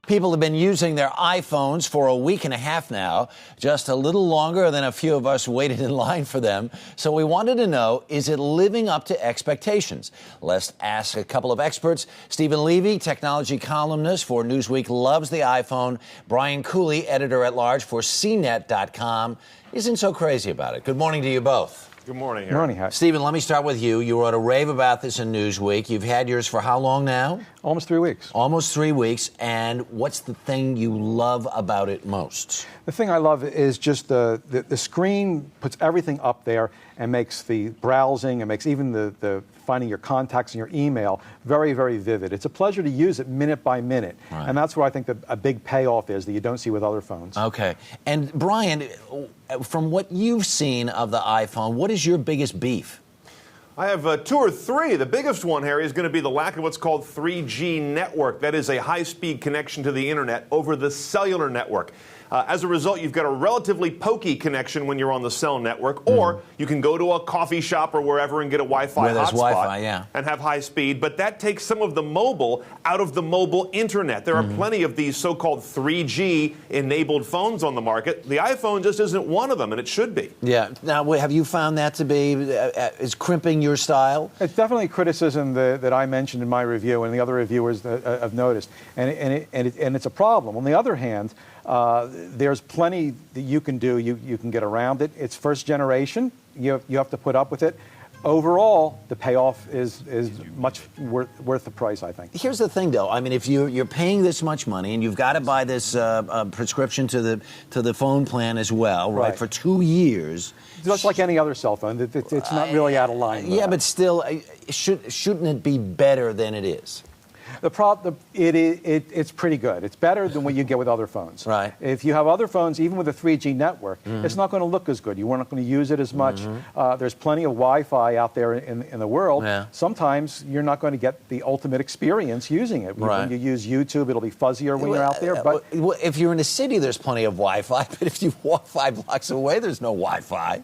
People have been using their iPhones for a week and a half now, just a little longer than a few of us waited in line for them. So we wanted to know, is it living up to expectations? Let's ask a couple of experts. Stephen Levy, technology columnist for Newsweek, loves the iPhone. Brian Cooley, editor-at-large for CNET.com, isn't so crazy about it. Good morning to you both. Good morning, Good morning, Stephen, let me start with you. You wrote a rave about this in Newsweek. You've had yours for how long now? Almost 3 weeks. Almost 3 weeks. And what's the thing you love about it most? The thing I love is just the screen puts everything up there and makes the browsing and makes even the finding your contacts and your email very, very vivid. It's a pleasure to use it minute by minute. Right. And that's where I think a big payoff is that you don't see with other phones. Okay. And Brian, from what you've seen of the iPhone, what is your biggest beef? I have two or three. The biggest one, Harry, is going to be the lack of what's called 3G network. That is a high-speed connection to the internet over the cellular network. As a result, you've got a relatively pokey connection when you're on the cell network, or you can go to a coffee shop or wherever and get a Wi-Fi hotspot and have high speed, but that takes some of the mobile out of the mobile internet. There are plenty of these so-called 3G-enabled phones on the market. The iPhone just isn't one of them, and it should be. Yeah. Now, have you found that to be, is crimping your style? It's definitely criticism that I mentioned in my review and the other reviewers have noticed, and it's a problem. On the other hand, there's plenty that you can do. You can get around it. It's first generation. You have to put up with it. Overall, the payoff is much worth the price, I think. Here's the thing, though. I mean, if you're paying this much money and you've got to buy this prescription to the phone plan as well, right? For 2 years. Just like any other cell phone, it's not really out of line. Yeah, but still, shouldn't it be better than it is? It's pretty good. It's better than what you get with other phones. Right. If you have other phones, even with a 3G network, it's not going to look as good. You're not going to use it as much. There's plenty of Wi-Fi out there in the world. Yeah. Sometimes you're not going to get the ultimate experience using it. Right. When you use YouTube, it'll be fuzzier when you're out there. But if you're in a city, there's plenty of Wi-Fi. But if you walk 5 blocks away, there's no Wi-Fi.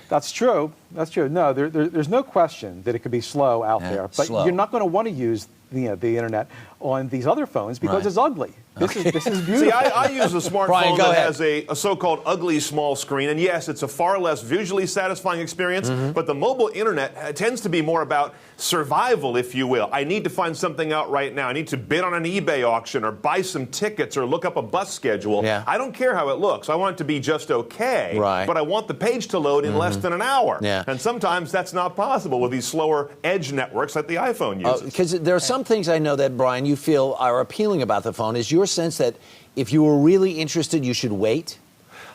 That's true. That's true. No, there's no question that it could be slow out there. But you're not going to want to use the internet on these other phones because it's ugly. This is beautiful. See, I use a smartphone that has a so-called ugly small screen, and yes, it's a far less visually satisfying experience, but the mobile internet tends to be more about survival, if you will. I need to find something out right now. I need to bid on an eBay auction or buy some tickets or look up a bus schedule. Yeah. I don't care how it looks. I want it to be just okay, but I want the page to load in less than an hour. Yeah. And sometimes that's not possible with these slower edge networks like the iPhone uses. Because there are some things I know that, Brian, you feel are appealing about the phone. Is your sense that if you were really interested, you should wait?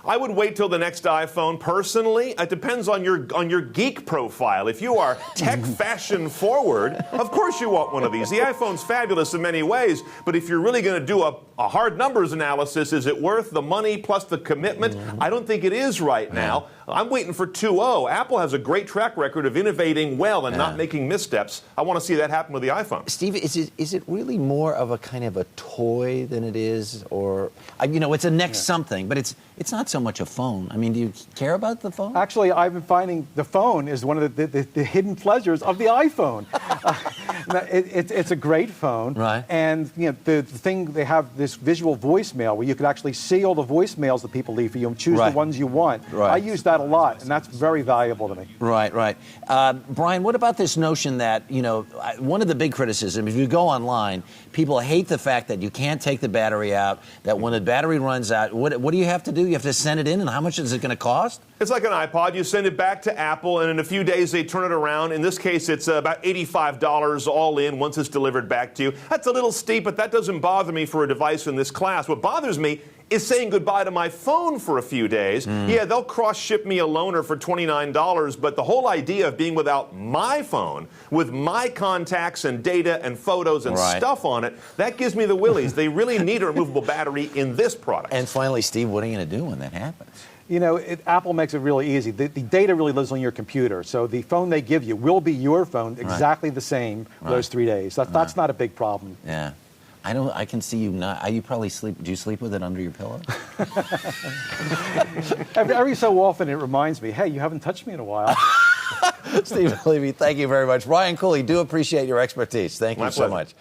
I would wait till the next iPhone. Personally, it depends on your geek profile. If you are tech fashion forward, of course you want one of these. The iPhone's fabulous in many ways, but if you're really going to do a hard numbers analysis, is it worth the money plus the commitment? I don't think it is right now. I'm waiting for 2.0. Apple has a great track record of innovating well and not making missteps. I want to see that happen with the iPhone. Steve, is it really more of a kind of a toy than it is, or it's a next something, but it's not so much a phone. I mean, do you care about the phone? Actually, I've been finding the phone is one of the hidden pleasures of the iPhone. It's a great phone, right? And the thing, they have this visual voicemail where you could actually see all the voicemails that people leave for you and choose the ones you want. Right. I use that a lot, and that's very valuable to me. Right. Brian, what about this notion that, one of the big criticisms, if you go online, people hate the fact that you can't take the battery out, that when the battery runs out, what do you have to do? You have to send it in, and how much is it going to cost? It's like an iPod. You send it back to Apple, and in a few days they turn it around. In this case, it's about $85 all in once it's delivered back to you. That's a little steep, but that doesn't bother me for a device in this class. What bothers me is saying goodbye to my phone for a few days. Yeah, they'll cross-ship me a loaner for $29, but the whole idea of being without my phone, with my contacts and data and photos and stuff on it, that gives me the willies. They really need a removable battery in this product. And finally, Steve, what are you going to do when that happens? Apple makes it really easy. The data really lives on your computer, so the phone they give you will be your phone exactly the same for those 3 days. That's not a big problem. Yeah. I can see you not. You probably sleep. Do you sleep with it under your pillow? Every so often, it reminds me, hey, you haven't touched me in a while. Stephen Levy, thank you very much. Brian Cooley, do appreciate your expertise. Thank you so much.